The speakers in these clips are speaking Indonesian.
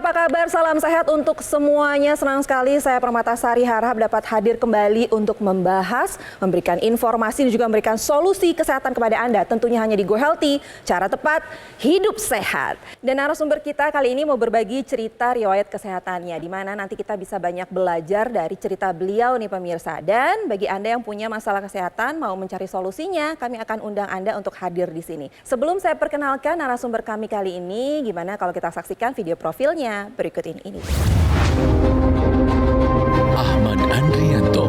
apa kabar? Salam sehat untuk semuanya. Senang sekali saya Permatasari harap dapat hadir kembali untuk membahas, memberikan informasi dan juga memberikan solusi kesehatan kepada Anda. Tentunya hanya di Go Healthy, cara tepat, hidup sehat. Dan narasumber kita kali ini mau berbagi cerita riwayat kesehatannya, di mana nanti kita bisa banyak belajar dari cerita beliau nih pemirsa. Dan bagi Anda yang punya masalah kesehatan, mau mencari solusinya, kami akan undang Anda untuk hadir di sini. Sebelum saya perkenalkan narasumber kami kali ini, gimana kalau kita saksikan video profilnya berikut ini. Ahmad Andrianto.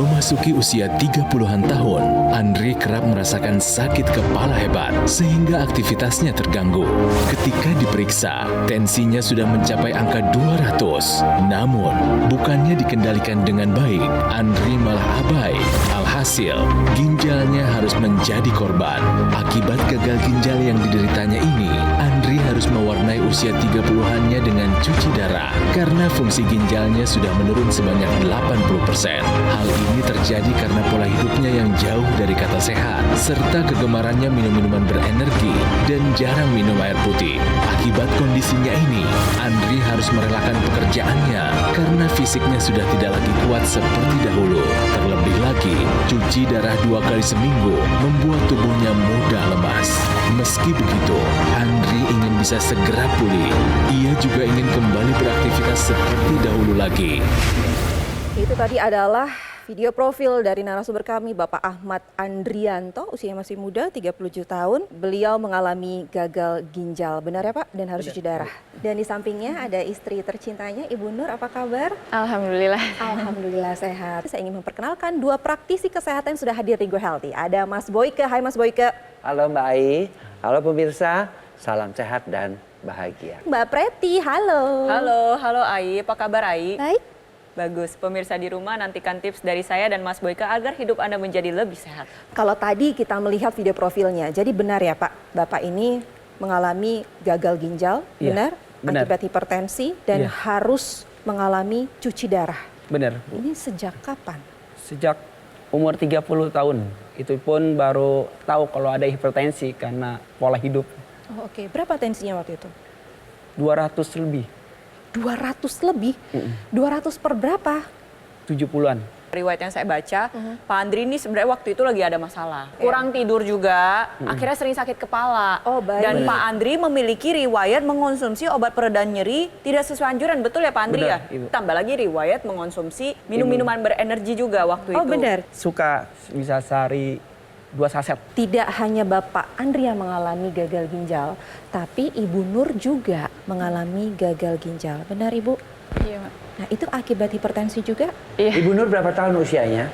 Memasuki usia 30-an tahun, Andri kerap merasakan sakit kepala hebat sehingga aktivitasnya terganggu. Ketika diperiksa, tensinya sudah mencapai angka 200. Namun, bukannya dikendalikan dengan baik, Andri malah abai. Alhasil, ginjalnya harus menjadi korban. Akibat gagal ginjal yang dideritanya ini, Andri harus mewarnai usia 30-annya dengan cuci darah karena fungsi ginjalnya sudah menurun sebanyak 80%. Hal ini terjadi karena pola hidupnya yang jauh dari kata sehat, serta kegemarannya minum minuman berenergi dan jarang minum air putih. Akibat kondisinya ini, Andri harus merelakan pekerjaannya karena fisiknya sudah tidak lagi kuat seperti dahulu. Terlebih lagi, cuci darah 2 kali seminggu membuat tubuhnya mudah lemas. Meski begitu, Andri ingin bisa segera pulih. Ia juga ingin kembali beraktivitas seperti dahulu lagi. Itu tadi adalah video profil dari narasumber kami, Bapak Ahmad Andrianto, usianya masih muda, 37 tahun. Beliau mengalami gagal ginjal, benar ya Pak? Dan harus cuci darah. Dan di sampingnya ada istri tercintanya, Ibu Nur, apa kabar? Alhamdulillah. Alhamdulillah sehat. Saya ingin memperkenalkan dua praktisi kesehatan yang sudah hadir di Go Healthy. Ada Mas Boyke, hai Mas Boyke. Halo Mbak Ai, halo pemirsa, salam sehat dan bahagia. Mbak Preti, halo. Halo Ai, apa kabar Ai? Baik. Bagus, pemirsa di rumah nantikan tips dari saya dan Mas Boyke agar hidup Anda menjadi lebih sehat. Kalau tadi kita melihat video profilnya, jadi benar ya Pak, Bapak ini mengalami gagal ginjal, Iya, benar? Akibat hipertensi dan Iya. harus mengalami cuci darah. Benar. Ini sejak kapan? Sejak umur 30 tahun, itu pun baru tahu kalau ada hipertensi karena pola hidup. Oh, oke. Berapa tensinya waktu itu? 200 lebih, 200 lebih? 200 per berapa? 70-an. Riwayat yang saya baca, Pak Andri ini sebenarnya waktu itu lagi ada masalah. Kurang tidur juga, akhirnya sering sakit kepala. Oh, baik. Dan Pak Andri memiliki riwayat mengonsumsi obat pereda nyeri tidak sesuai anjuran. Betul ya Pak Andri Benar, ya? Ibu. Tambah lagi riwayat mengonsumsi minuman berenergi juga waktu Oh, itu. benar. Suka bisa sehari 2 saset. Tidak hanya Bapak Andri yang mengalami gagal ginjal, tapi Ibu Nur juga mengalami gagal ginjal. Benar Ibu? Iya, Mak. Nah, itu akibat hipertensi juga? Iya. Ibu Nur berapa tahun usianya?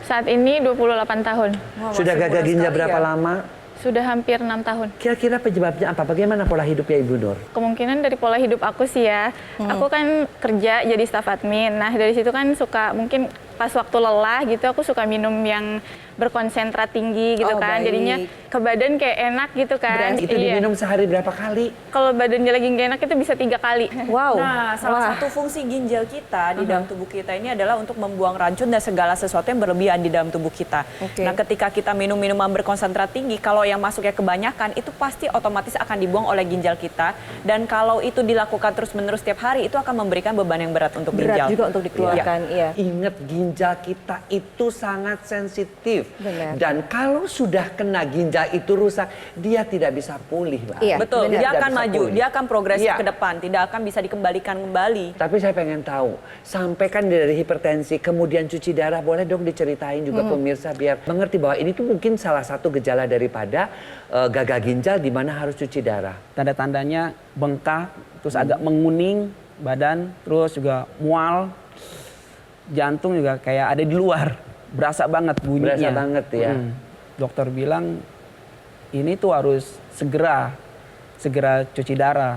Saat ini 28 tahun. Sudah gagal ginjal berapa ya. lama? Sudah hampir 6 tahun. Kira-kira penyebabnya apa? Bagaimana pola hidupnya Ibu Nur? Kemungkinan dari pola hidup aku sih ya. Aku kan kerja jadi staf admin. Nah, dari situ kan suka mungkin pas waktu lelah gitu aku suka minum yang berkonsentrat tinggi gitu Oh, kan. baik. Jadinya ke badan kayak enak gitu kan. Itu diminum sehari berapa kali? Kalau badannya lagi nggak enak itu bisa 3 kali. Wow. Nah, salah satu fungsi ginjal kita di dalam tubuh kita ini adalah untuk membuang racun dan segala sesuatu yang berlebihan di dalam tubuh kita. Oke. Nah, ketika kita minum minuman berkonsentrat tinggi, kalau yang masuknya kebanyakan, itu pasti otomatis akan dibuang oleh ginjal kita. Dan kalau itu dilakukan terus-menerus setiap hari, itu akan memberikan beban yang berat untuk Berat ginjal. juga untuk dikeluarkan, iya. Ingat, ginjal kita itu sangat sensitif. Benar. Dan kalau sudah kena ginjal itu rusak, dia tidak bisa pulih, Mbak. Iya, Betul, benar. dia Tidak akan bisa maju, pulih. dia akan progresif Iya. ke depan, tidak akan bisa dikembalikan kembali. Tapi saya pengen tahu, sampai kan dari hipertensi, kemudian cuci darah, boleh dong diceritain juga pemirsa biar mengerti bahwa ini tuh mungkin salah satu gejala daripada gagal ginjal di mana harus cuci darah. Tanda-tandanya bengkak, terus agak menguning badan, terus juga mual. Jantung juga kayak ada di luar. Berasa banget bunyinya. Berasa banget ya. Dokter bilang ini tuh harus segera cuci darah.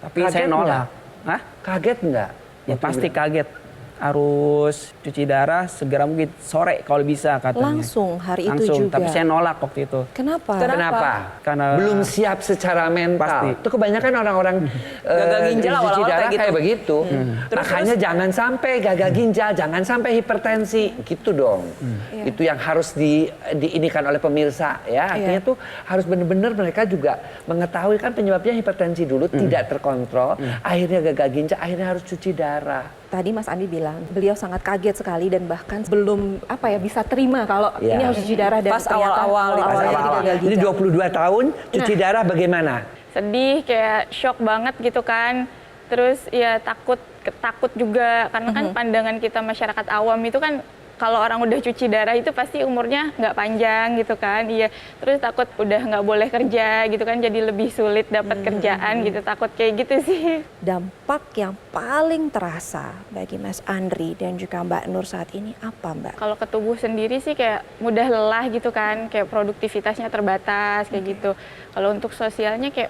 Tapi Kaget saya nolak. nggak? Hah? Kaget nggak? Ya Waktu pasti bilang? kaget. harus cuci darah segera mungkin sore kalau bisa katanya. Langsung hari itu Langsung, juga. tapi saya nolak waktu itu. Kenapa? Kenapa? Karena belum siap secara mental. Pasti. Itu kebanyakan orang-orang Gagal ginjal cuci awal-awal darah kayak kayak gitu. begitu. Makanya jangan sampai gagal ginjal, jangan sampai hipertensi, gitu dong. Itu yang harus diinikan oleh pemirsa ya. Artinya tuh harus benar-benar mereka juga mengetahui kan penyebabnya hipertensi dulu tidak terkontrol, akhirnya gagal ginjal, akhirnya harus cuci darah. Tadi Mas Andi bilang beliau sangat kaget sekali dan bahkan belum bisa terima kalau ini harus cuci darah dan Pas ternyata awal-awal itu. awal-awalnya jadi gagal Ini ginjal. 22 tahun cuci darah bagaimana? Sedih, kayak shock banget gitu kan. Terus ya takut juga karena kan pandangan kita masyarakat awam itu kan kalau orang udah cuci darah itu pasti umurnya nggak panjang gitu kan. Iya, terus takut udah nggak boleh kerja gitu kan, jadi lebih sulit dapat kerjaan gitu, takut kayak gitu sih. Dampak yang paling terasa bagi Mas Andri dan juga Mbak Nur saat ini apa, Mbak? Kalau ke tubuh sendiri sih kayak mudah lelah gitu kan, kayak produktivitasnya terbatas kayak gitu. Kalau untuk sosialnya kayak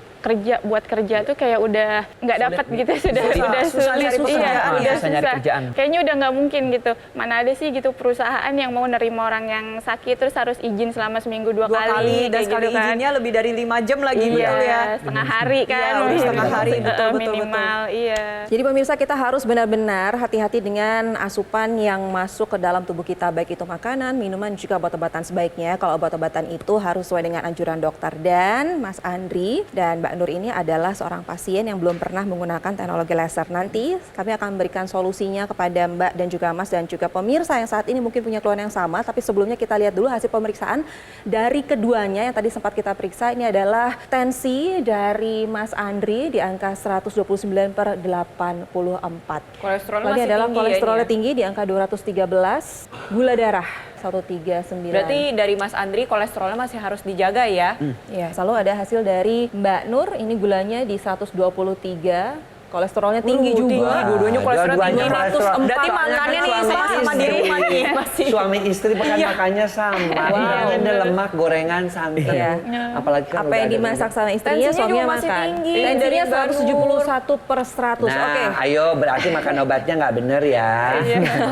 buat kerja tuh kayak udah nggak dapat gitu, udah susah sulit, cari pekerjaan, udah susah nyari kerjaan. Kayaknya udah nggak mungkin gitu. Mana ada sih gitu perusahaan yang mau nerima orang yang sakit terus harus izin selama seminggu dua kali dan kayak sekali gitu kan. izinnya lebih dari 5 jam lagi, Iya, betul ya. setengah hari kan. Iya, udah setengah hari, betul. Minimal, iya. Jadi pemirsa, kita harus benar-benar hati-hati dengan asupan yang masuk ke dalam tubuh kita, baik itu makanan, minuman, juga obat-obatan. Sebaiknya kalau obat-obatan itu harus sesuai dengan anjuran dokter. Dan Mas Andri dan Mbak Nur ini adalah seorang pasien yang belum pernah menggunakan teknologi laser. Nanti kami akan memberikan solusinya kepada Mbak dan juga Mas dan juga pemirsa yang saat ini mungkin punya keluhan yang sama. Tapi sebelumnya kita lihat dulu hasil pemeriksaan dari keduanya yang tadi sempat kita periksa. Ini adalah tensi dari Mas Andri di angka 129/84. Kolesterolnya Lalu masih adalah tinggi kolesterolnya ya ini ya? tinggi di angka 213, gula darah 139. Berarti dari Mas Andri kolesterolnya masih harus dijaga ya? Ya, selalu ada hasil dari Mbak Nur, ini gulanya di 123. Kolesterolnya tinggi juga. Dua-duanya kolesterol Dua-duanya tinggi. kolesterol. Berarti makannya nih sama di rumah nih masih. Suami istri makan makannya sama. Makannya lemak, gorengan, santan. Iya. Apalagi kan Apa yang udah ada dimasak sama istrinya, Tensinya suaminya juga masih makan. tinggi. Tensinya Dari Mbak 171/100. Nah, Oke. ayo berarti makan obatnya nggak bener ya.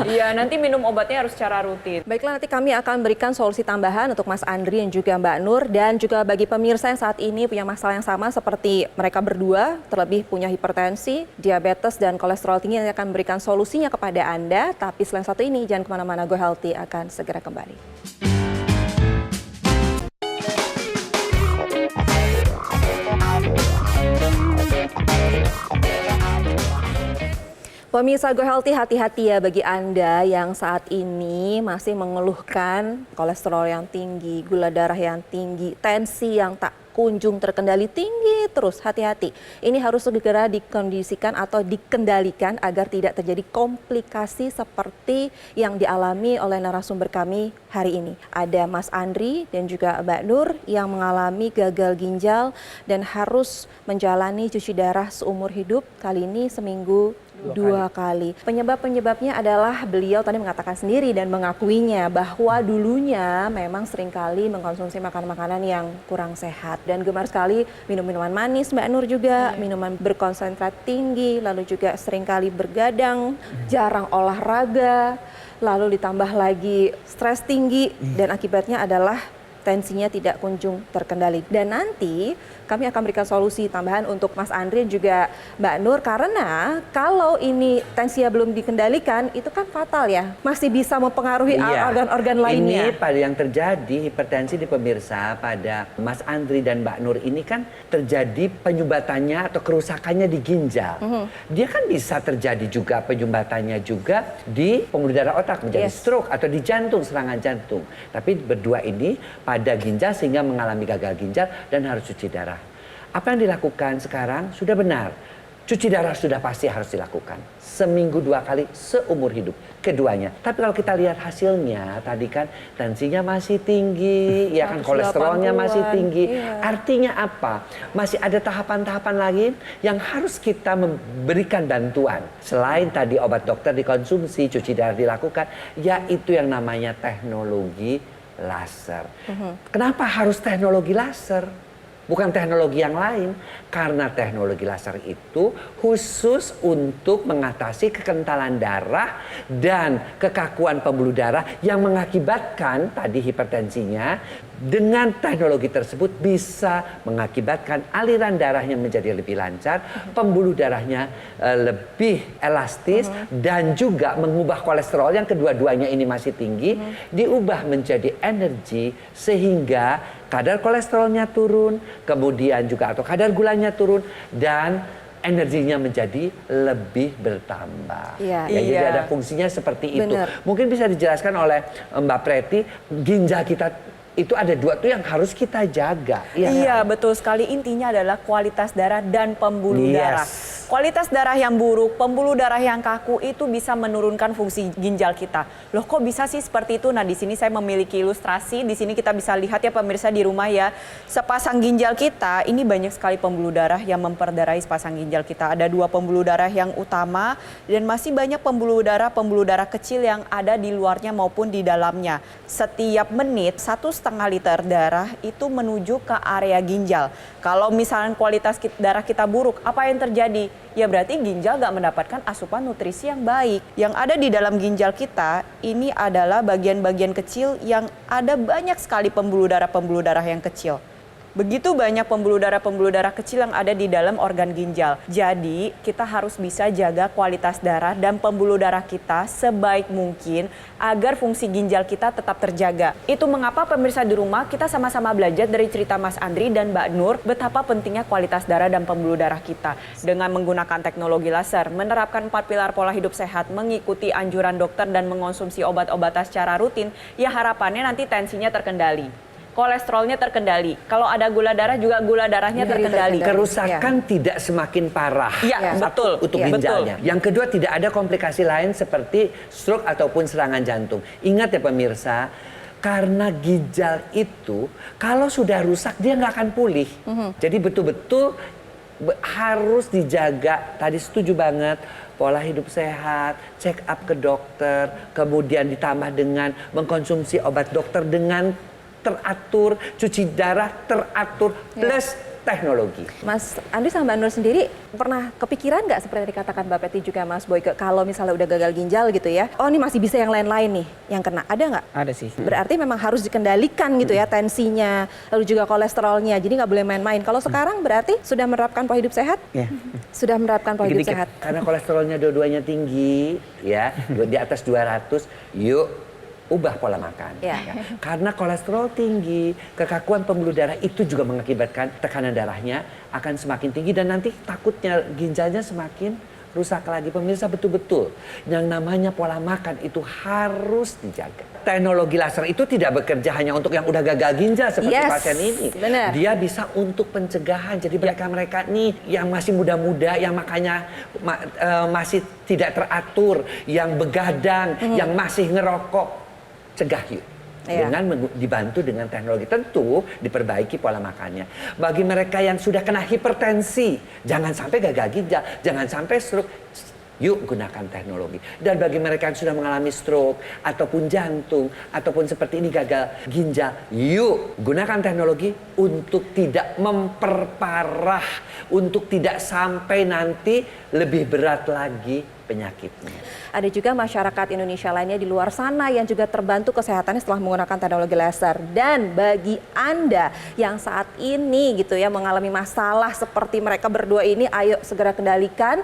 Iya, nanti minum obatnya harus secara rutin. Baiklah, nanti kami akan berikan solusi tambahan untuk Mas Andri dan juga Mbak Nur, dan juga bagi pemirsa yang saat ini punya masalah yang sama seperti mereka berdua, terlebih punya hipertensi, diabetes, dan kolesterol tinggi, yang akan memberikan solusinya kepada Anda. Tapi selain satu ini, jangan kemana-mana, Go Healthy akan segera kembali. Pemirsa Go Healthy, hati-hati ya bagi Anda yang saat ini masih mengeluhkan kolesterol yang tinggi, gula darah yang tinggi, tensi yang tak kunjung terkendali tinggi terus. Hati-hati, ini harus segera dikondisikan atau dikendalikan agar tidak terjadi komplikasi seperti yang dialami oleh narasumber kami hari ini. Ada Mas Andri dan juga Mbak Nur yang mengalami gagal ginjal dan harus menjalani cuci darah seumur hidup, kali ini seminggu dua kali. Penyebabnya adalah beliau tadi mengatakan sendiri dan mengakuinya bahwa dulunya memang seringkali mengkonsumsi makanan-makanan yang kurang sehat dan gemar sekali minum minuman manis, Mbak Nur juga minuman berkonsentrat tinggi, lalu juga seringkali bergadang, jarang olahraga, lalu ditambah lagi stres tinggi dan akibatnya adalah tensinya tidak kunjung terkendali. Dan nanti kami akan berikan solusi tambahan untuk Mas Andri dan juga Mbak Nur, karena kalau ini tensinya belum dikendalikan itu kan fatal ya, masih bisa mempengaruhi organ-organ lainnya. Ini pada yang terjadi hipertensi di pemirsa pada Mas Andri dan Mbak Nur ini kan terjadi penyumbatannya atau kerusakannya di ginjal. Dia kan bisa terjadi juga penyumbatannya juga di pembuluh darah otak menjadi stroke atau di jantung, serangan jantung. Tapi berdua ini pada ginjal sehingga mengalami gagal ginjal dan harus cuci darah. Apa yang dilakukan sekarang sudah benar. Cuci darah sudah pasti harus dilakukan. Seminggu 2 kali seumur hidup. Keduanya. Tapi kalau kita lihat hasilnya tadi kan tensinya masih tinggi, ya kan kolesterolnya masih tinggi. Artinya apa? Masih ada tahapan-tahapan lagi yang harus kita memberikan bantuan. Selain tadi obat dokter dikonsumsi, cuci darah dilakukan, yaitu yang namanya teknologi laser. Kenapa harus teknologi laser? bukan teknologi yang lain. Karena teknologi laser itu khusus untuk mengatasi kekentalan darah dan kekakuan pembuluh darah yang mengakibatkan tadi hipertensinya. Dengan teknologi tersebut bisa mengakibatkan aliran darahnya menjadi lebih lancar, pembuluh darahnya lebih elastis, dan juga mengubah kolesterol yang kedua-duanya ini masih tinggi, diubah menjadi energi sehingga kadar kolesterolnya turun, kemudian juga atau kadar gulanya turun, dan energinya menjadi lebih bertambah. Iya. Ya, jadi Iya. ada fungsinya seperti itu. Benar. Mungkin bisa dijelaskan oleh Mbak Preti, ginjal kita itu ada 2 tuh yang harus kita jaga. Iya, betul sekali. Intinya adalah kualitas darah dan pembuluh Yes. darah. Kualitas darah yang buruk, pembuluh darah yang kaku itu bisa menurunkan fungsi ginjal kita. Loh, kok bisa sih seperti itu? Nah, di sini saya memiliki ilustrasi. Di sini kita bisa lihat ya pemirsa di rumah ya. Sepasang ginjal kita, ini banyak sekali pembuluh darah yang memperdarai sepasang ginjal kita. Ada 2 pembuluh darah yang utama dan masih banyak pembuluh darah kecil yang ada di luarnya maupun di dalamnya. Setiap menit 1,5 liter darah itu menuju ke area ginjal. Kalau misalnya kualitas darah kita buruk, apa yang terjadi? Ya berarti ginjal gak mendapatkan asupan nutrisi yang baik. Yang ada di dalam ginjal kita ini adalah bagian-bagian kecil yang ada banyak sekali pembuluh darah yang kecil. Begitu banyak pembuluh darah kecil yang ada di dalam organ ginjal. Jadi kita harus bisa jaga kualitas darah dan pembuluh darah kita sebaik mungkin agar fungsi ginjal kita tetap terjaga. Itu mengapa pemirsa di rumah kita sama-sama belajar dari cerita Mas Andri dan Mbak Nur betapa pentingnya kualitas darah dan pembuluh darah kita. Dengan menggunakan teknologi laser, menerapkan 4 pilar pola hidup sehat, mengikuti anjuran dokter dan mengonsumsi obat-obatan secara rutin, ya harapannya nanti tensinya terkendali. Kolesterolnya terkendali. Kalau ada gula darah juga gula darahnya terkendali. Kerusakan tidak semakin parah. Iya, betul. Untuk Iya, ginjalnya. betul. Yang kedua, tidak ada komplikasi lain seperti stroke ataupun serangan jantung. Ingat ya pemirsa, karena ginjal itu kalau sudah rusak dia nggak akan pulih. Jadi betul-betul harus dijaga. Tadi setuju banget. Pola hidup sehat, check up ke dokter, kemudian ditambah dengan mengkonsumsi obat dokter dengan teratur, cuci darah teratur, plus teknologi. Mas Andri sama Mbak Nur sendiri pernah kepikiran nggak seperti yang dikatakan Mbak Peti juga Mas Boyke, kalau misalnya udah gagal ginjal gitu ya, oh ini masih bisa yang lain-lain nih yang kena, ada nggak? Ada sih. Berarti memang harus dikendalikan gitu ya tensinya, lalu juga kolesterolnya, jadi nggak boleh main-main. Kalau sekarang berarti sudah menerapkan pola hidup sehat? Iya. Sudah menerapkan pola hidup Dikit-dikit. sehat. Karena kolesterolnya dua-duanya tinggi, ya, di atas 200, yuk ubah pola makan. Ya. Karena kolesterol tinggi, kekakuan pembuluh darah itu juga mengakibatkan tekanan darahnya akan semakin tinggi dan nanti takutnya ginjalnya semakin rusak lagi. Pemirsa, betul-betul yang namanya pola makan itu harus dijaga. Teknologi laser itu tidak bekerja hanya untuk yang udah gagal ginjal seperti Yes, pasien ini. benar. Dia bisa untuk pencegahan. Jadi mereka-mereka nih yang masih muda-muda, yang makanya masih tidak teratur, yang begadang, yang masih ngerokok, cegah yuk. Iya. Dengan dibantu dengan teknologi, tentu diperbaiki pola makannya. Bagi mereka yang sudah kena hipertensi, jangan sampai gagal ginjal, jangan sampai stroke, yuk gunakan teknologi. Dan bagi mereka yang sudah mengalami stroke ataupun jantung ataupun seperti ini gagal ginjal, yuk gunakan teknologi untuk tidak memperparah, untuk tidak sampai nanti lebih berat lagi penyakitnya. Ada juga masyarakat Indonesia lainnya di luar sana yang juga terbantu kesehatannya setelah menggunakan teknologi laser. Dan bagi Anda yang saat ini gitu ya mengalami masalah seperti mereka berdua ini, ayo segera kendalikan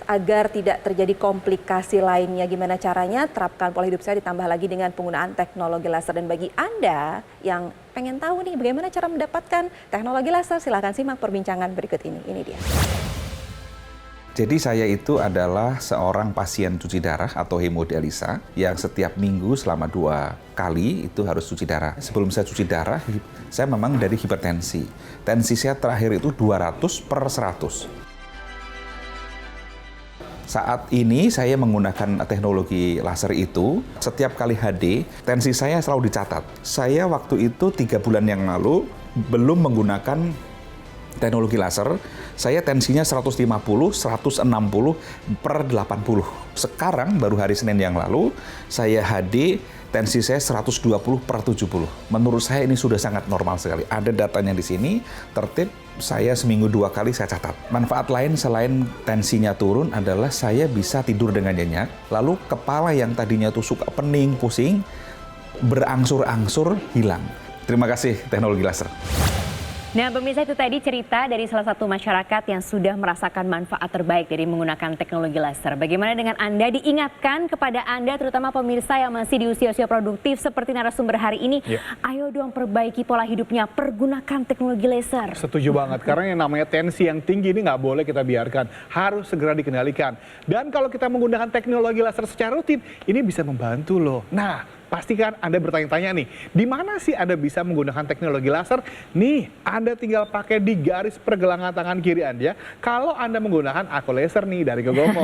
agar tidak terjadi komplikasi lainnya. Gimana caranya? Terapkan pola hidup sehat ditambah lagi dengan penggunaan teknologi laser. Dan bagi Anda yang pengen tahu nih bagaimana cara mendapatkan teknologi laser, silahkan simak perbincangan berikut ini. Ini dia. Jadi saya itu adalah seorang pasien cuci darah atau hemodialisa yang setiap minggu selama 2 kali itu harus cuci darah. Sebelum saya cuci darah, saya memang dari hipertensi. Tensi saya terakhir itu 200/100. Saat ini saya menggunakan teknologi laser itu, setiap kali HD, tensi saya selalu dicatat. Saya waktu itu 3 bulan yang lalu belum menggunakan teknologi laser, saya tensinya 150, 160 per 80. Sekarang baru hari Senin yang lalu, saya HD, tensi saya 120 per 70. Menurut saya ini sudah sangat normal sekali. Ada datanya di sini, tertib, saya seminggu 2 kali saya catat. Manfaat lain selain tensinya turun adalah saya bisa tidur dengan nyenyak, lalu kepala yang tadinya tuh suka pening, pusing, berangsur-angsur hilang. Terima kasih teknologi laser. Nah, pemirsa, itu tadi cerita dari salah satu masyarakat yang sudah merasakan manfaat terbaik dari menggunakan teknologi laser. Bagaimana dengan Anda? Diingatkan kepada Anda, terutama pemirsa yang masih di usia-usia produktif seperti narasumber hari ini, ayo dong perbaiki pola hidupnya, pergunakan teknologi laser. Setuju banget, karena yang namanya tensi yang tinggi ini nggak boleh kita biarkan, harus segera dikendalikan. Dan kalau kita menggunakan teknologi laser secara rutin, ini bisa membantu loh. Nah, pastikan Anda bertanya-tanya nih, di mana sih Anda bisa menggunakan teknologi laser? Nih, Anda tinggal pakai di garis pergelangan tangan kiri Anda. Kalau Anda menggunakan Aku Laser nih dari Gogomo.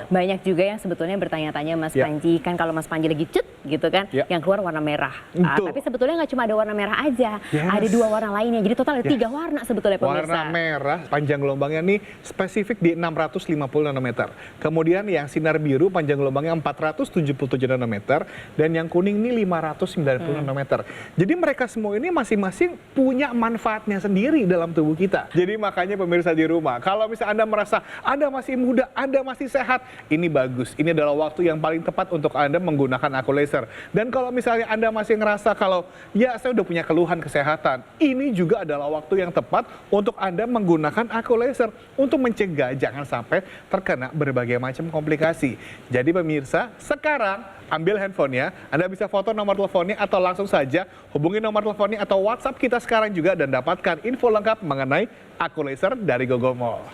Banyak juga yang sebetulnya bertanya-tanya, Mas Panji, kan kalau Mas Panji lagi cut gitu kan, yang keluar warna merah. Tapi sebetulnya nggak cuma ada warna merah aja, ada 2 warna lainnya. Jadi total ada 3 warna sebetulnya pemirsa. Warna merah, panjang gelombangnya nih spesifik di 650 nanometer. Kemudian yang sinar biru, panjang gelombangnya 477 nanometer. Dan yang kuning ini 590 nanometer. Jadi mereka semua ini masing-masing punya manfaatnya sendiri dalam tubuh kita. Jadi makanya pemirsa di rumah, kalau misalnya Anda merasa Anda masih muda, Anda masih sehat, ini bagus. Ini adalah waktu yang paling tepat untuk Anda menggunakan Aku Laser. Dan kalau misalnya Anda masih ngerasa kalau ya saya udah punya keluhan kesehatan, ini juga adalah waktu yang tepat untuk Anda menggunakan Aku Laser untuk mencegah jangan sampai terkena berbagai macam komplikasi. Jadi pemirsa, sekarang ambil handphonenya, Anda bisa foto nomor teleponnya atau langsung saja hubungi nomor teleponnya atau WhatsApp kita sekarang juga dan dapatkan info lengkap mengenai Aku Laser dari Gogomo.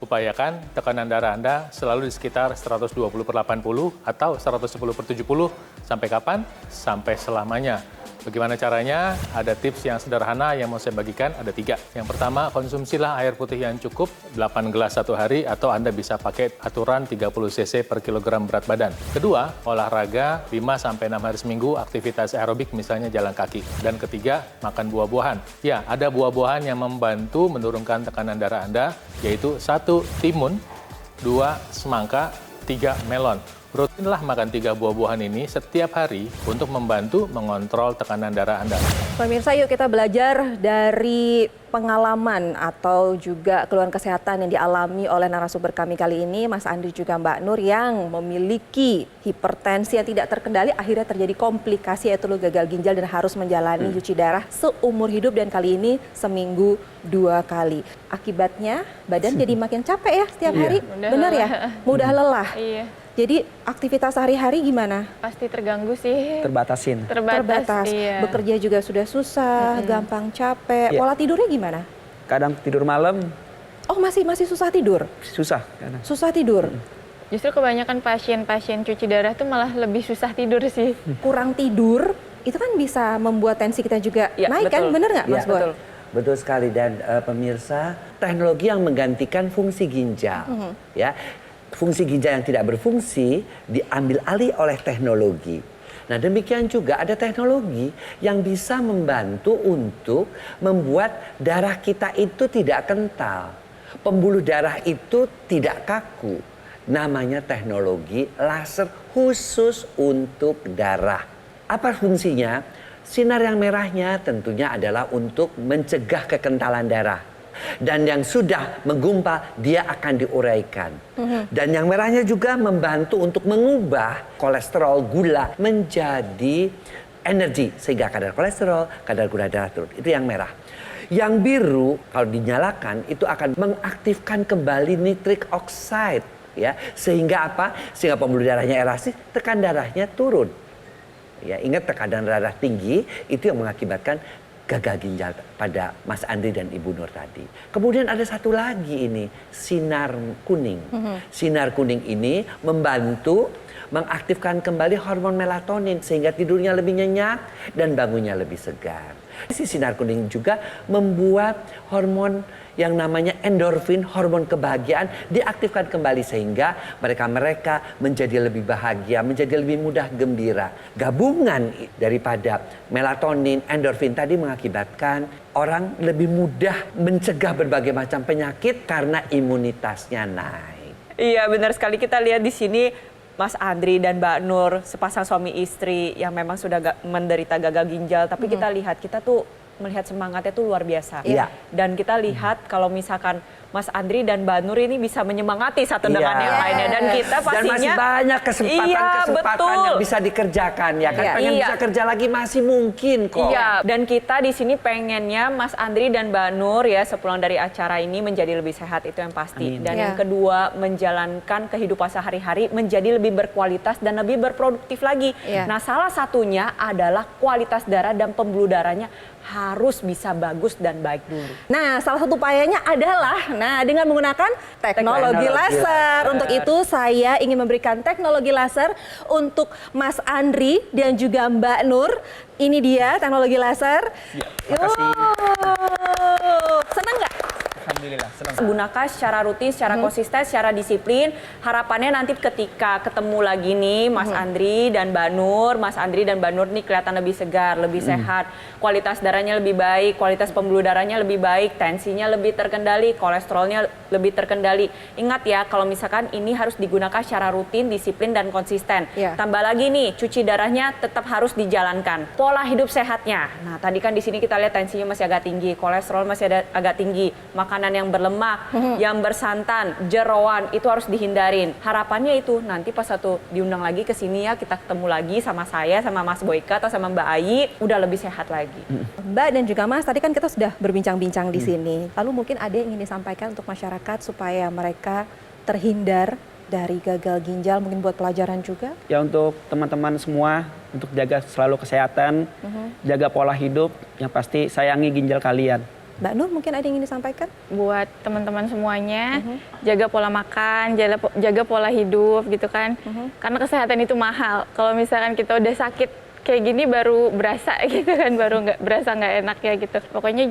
Upayakan tekanan darah Anda selalu di sekitar 120/80 atau 110/70. Sampai kapan? Sampai selamanya. Bagaimana caranya? Ada tips yang sederhana yang mau saya bagikan, ada 3. Yang pertama, konsumsilah air putih yang cukup, 8 gelas satu hari, atau Anda bisa pakai aturan 30 cc per kilogram berat badan. Kedua, olahraga 5-6 hari seminggu, aktivitas aerobik misalnya jalan kaki. Dan ketiga, makan buah-buahan. Ya, ada buah-buahan yang membantu menurunkan tekanan darah Anda, yaitu 1 timun, 2 semangka, 3 melon. Rutinlah makan 3 buah-buahan ini setiap hari untuk membantu mengontrol tekanan darah Anda. Pemirsa, yuk kita belajar dari pengalaman atau juga keluhan kesehatan yang dialami oleh narasumber kami kali ini, Mas Andri juga Mbak Nur, yang memiliki hipertensi yang tidak terkendali, akhirnya terjadi komplikasi yaitu gagal ginjal dan harus menjalani cuci darah seumur hidup, dan kali ini seminggu 2 kali. Akibatnya badan jadi makin capek ya setiap hari, benar ya? Mudah lelah. Iya. Jadi aktivitas sehari-hari gimana? Pasti terganggu sih. Terbatasin. Terbatas. Iya. Bekerja juga sudah susah, gampang capek. Iya. Pola tidurnya gimana? Kadang tidur malam Oh, masih susah tidur? susah. Kadang. Susah tidur? Justru kebanyakan pasien-pasien cuci darah tuh malah lebih susah tidur sih. Kurang tidur, itu kan bisa membuat tensi kita juga Ya, naik kan? betul. Bener nggak, Mas Ya, Boy? betul. Betul sekali, dan pemirsa, teknologi yang menggantikan fungsi ginjal, ya, fungsi ginjal yang tidak berfungsi diambil alih oleh teknologi. Nah, demikian juga ada teknologi yang bisa membantu untuk membuat darah kita itu tidak kental, pembuluh darah itu tidak kaku. Namanya teknologi laser khusus untuk darah. Apa fungsinya? Sinar yang merahnya tentunya adalah untuk mencegah kekentalan darah. Dan yang sudah menggumpal, dia akan diuraikan. Dan yang merahnya juga membantu untuk mengubah kolesterol, gula menjadi energi. Sehingga kadar kolesterol, kadar gula darah turun. Itu yang merah. Yang biru, kalau dinyalakan, itu akan mengaktifkan kembali nitric oxide. Ya, sehingga apa? Sehingga pembuluh darahnya erasi, tekan darahnya turun. Ya, ingat, tekanan darah tinggi itu yang mengakibatkan gagal ginjal pada Mas Andri dan Ibu Nur tadi. Kemudian ada satu lagi ini, sinar kuning. Sinar kuning ini membantu mengaktifkan kembali hormon melatonin sehingga tidurnya lebih nyenyak dan bangunnya lebih segar. Si sinar kuning juga membuat hormon yang namanya endorfin, hormon kebahagiaan diaktifkan kembali sehingga mereka menjadi lebih bahagia, menjadi lebih mudah gembira. Gabungan daripada melatonin, endorfin tadi mengakibatkan orang lebih mudah mencegah berbagai macam penyakit karena imunitasnya naik. Iya, benar sekali. Kita lihat di sini Mas Andri dan Mbak Nur, sepasang suami istri yang memang sudah menderita gagal ginjal, tapi kita lihat, kita tuh melihat semangatnya tuh luar biasa. Iya. Dan kita lihat kalau misalkan Mas Andri dan Mbak Nur ini bisa menyemangati satu dengan yang lainnya. Dan kita pastinya... Dan masih banyak kesempatan yang bisa dikerjakan ya kan. Pengen bisa kerja lagi masih mungkin kok. Iya, dan kita di sini pengennya Mas Andri dan Mbak Nur ya sepulang dari acara ini menjadi lebih sehat, itu yang pasti. Dan yang kedua, menjalankan kehidupan sehari-hari menjadi lebih berkualitas dan lebih berproduktif lagi. Nah, salah satunya adalah kualitas darah dan pembuluh darahnya harus bisa bagus dan baik dulu. Nah, salah satu upayanya adalah dengan menggunakan teknologi laser. Untuk itu saya ingin memberikan teknologi laser untuk Mas Andri dan juga Mbak Nur. Ini dia teknologi laser. Ya, makasih. Senang nggak? Alhamdulillah, senang. Gunakan secara rutin, secara konsisten, secara disiplin. Harapannya nanti ketika ketemu lagi nih Mas Andri dan Mbak Nur, Mas Andri dan Mbak Nur nih kelihatan lebih segar, lebih sehat, kualitas darahnya lebih baik, kualitas pembuluh darahnya lebih baik, tensinya lebih terkendali, kolesterolnya lebih terkendali. Ingat ya, kalau misalkan ini harus digunakan secara rutin, disiplin dan konsisten. Tambah lagi nih, cuci darahnya tetap harus dijalankan. Pola hidup sehatnya. Nah, tadi kan di sini kita lihat tensinya masih agak tinggi, kolesterol masih agak tinggi, makanan yang berlemak, yang bersantan, jeroan itu harus dihindarin. Harapannya itu nanti pas satu diundang lagi ke sini ya, kita ketemu lagi sama saya, sama Mas Boyka atau sama Mbak Ayi, udah lebih sehat lagi. Mbak dan juga Mas, tadi kan kita sudah berbincang-bincang di sini. Lalu mungkin ada yang ingin disampaikan untuk masyarakat supaya mereka terhindar dari gagal ginjal, mungkin buat pelajaran juga? Ya, untuk teman-teman semua, untuk jaga selalu kesehatan, jaga pola hidup, yang pasti sayangi ginjal kalian. Mbak Nur, mungkin ada yang ingin disampaikan? Buat teman-teman semuanya, jaga pola makan, jaga pola hidup gitu kan. Karena kesehatan itu mahal. Kalau misalkan kita udah sakit kayak gini baru berasa gitu kan, baru berasa nggak enak ya gitu. Pokoknya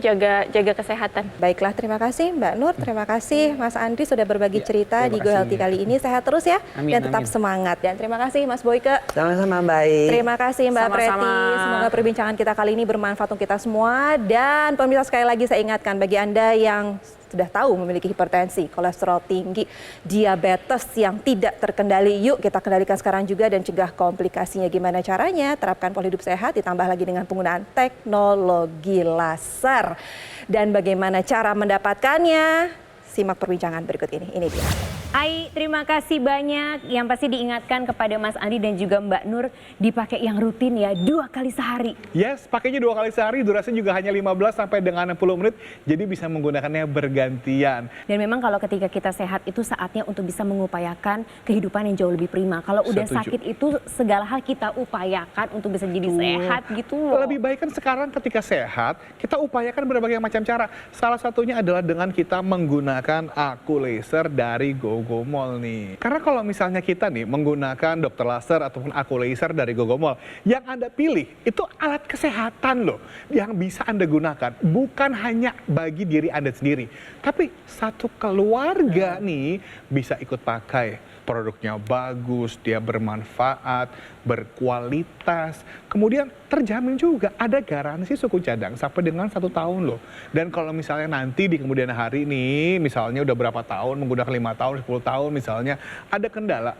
jaga kesehatan. Baiklah, terima kasih Mbak Nur, terima kasih Mas Andri sudah berbagi cerita di Go Healthy kali ini. Sehat terus ya, dan tetap semangat. Dan terima kasih Mas Boyke. Sama-sama, baik. Terima kasih Mbak Sama-sama. Preti. Semoga perbincangan kita kali ini bermanfaat untuk kita semua. Dan pemirsa, sekali lagi saya ingatkan bagi Anda yang sudah tahu memiliki hipertensi, kolesterol tinggi, diabetes yang tidak terkendali, yuk kita kendalikan sekarang juga dan cegah komplikasinya. Gimana caranya? Terapkan pola hidup sehat, ditambah lagi dengan penggunaan teknologi laser. Dan bagaimana cara mendapatkannya? Simak perbincangan berikut ini. Ini dia. Ai, terima kasih banyak. Yang pasti diingatkan kepada Mas Andri dan juga Mbak Nur, dipakai yang rutin ya, 2 kali sehari. Yes, pakainya 2 kali sehari, durasinya juga hanya 15 sampai dengan 60 menit, jadi bisa menggunakannya bergantian. Dan memang kalau ketika kita sehat itu saatnya untuk bisa mengupayakan kehidupan yang jauh lebih prima. Kalau udah sakit itu segala hal kita upayakan untuk bisa jadi sehat gitu loh. Lebih baik kan sekarang ketika sehat, kita upayakan berbagai macam cara. Salah satunya adalah dengan kita menggunakan aku laser dari Gogomol nih. Karena kalau misalnya kita nih menggunakan dokter laser ataupun aku laser dari Gogomol, yang Anda pilih itu alat kesehatan loh yang bisa Anda gunakan. Bukan hanya bagi diri Anda sendiri, tapi satu keluarga nih bisa ikut pakai. Produknya bagus, dia bermanfaat, berkualitas, kemudian terjamin juga ada garansi suku cadang sampai dengan 1 tahun loh. Dan kalau misalnya nanti di kemudian hari nih, misalnya udah berapa tahun, menggunakan 5 tahun, 10 tahun misalnya, ada kendala,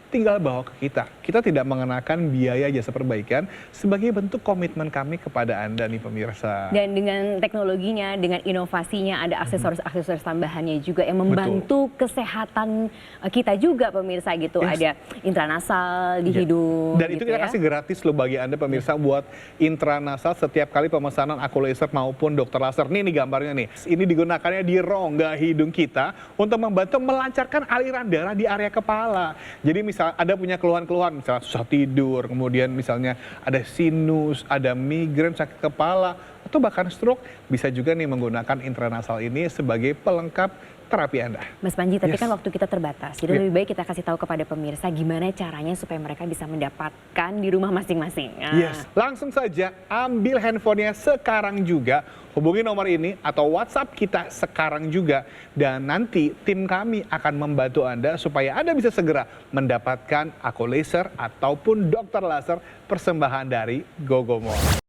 tinggal bawa ke kita. Kita tidak mengenakan biaya jasa perbaikan sebagai bentuk komitmen kami kepada Anda nih pemirsa. Dan dengan teknologinya, dengan inovasinya, ada aksesoris-aksesoris tambahannya juga yang membantu kesehatan kita juga pemirsa gitu. Ada intranasal di hidung. Dan itu gitu kita ya. kasih gratis loh bagi Anda pemirsa buat intranasal setiap kali pemesanan aku laser maupun dokter laser. Nih gambarnya nih. Ini digunakannya di rongga hidung kita untuk membantu melancarkan aliran darah di area kepala. Jadi misal ada punya keluhan-keluhan, misalnya susah tidur, kemudian misalnya ada sinus, ada migrain, sakit kepala, atau bahkan stroke, bisa juga nih menggunakan intranasal ini sebagai pelengkap terapi Anda. Mas Panji, tapi Yes. kan waktu kita terbatas. Jadi Iya. lebih baik kita kasih tahu kepada pemirsa gimana caranya supaya mereka bisa mendapatkan di rumah masing-masing. Nah, Yes, langsung saja ambil handphonenya sekarang juga, hubungi nomor ini atau WhatsApp kita sekarang juga, dan nanti tim kami akan membantu Anda supaya Anda bisa segera mendapatkan Ako Laser ataupun dokter laser persembahan dari Gogo Mall.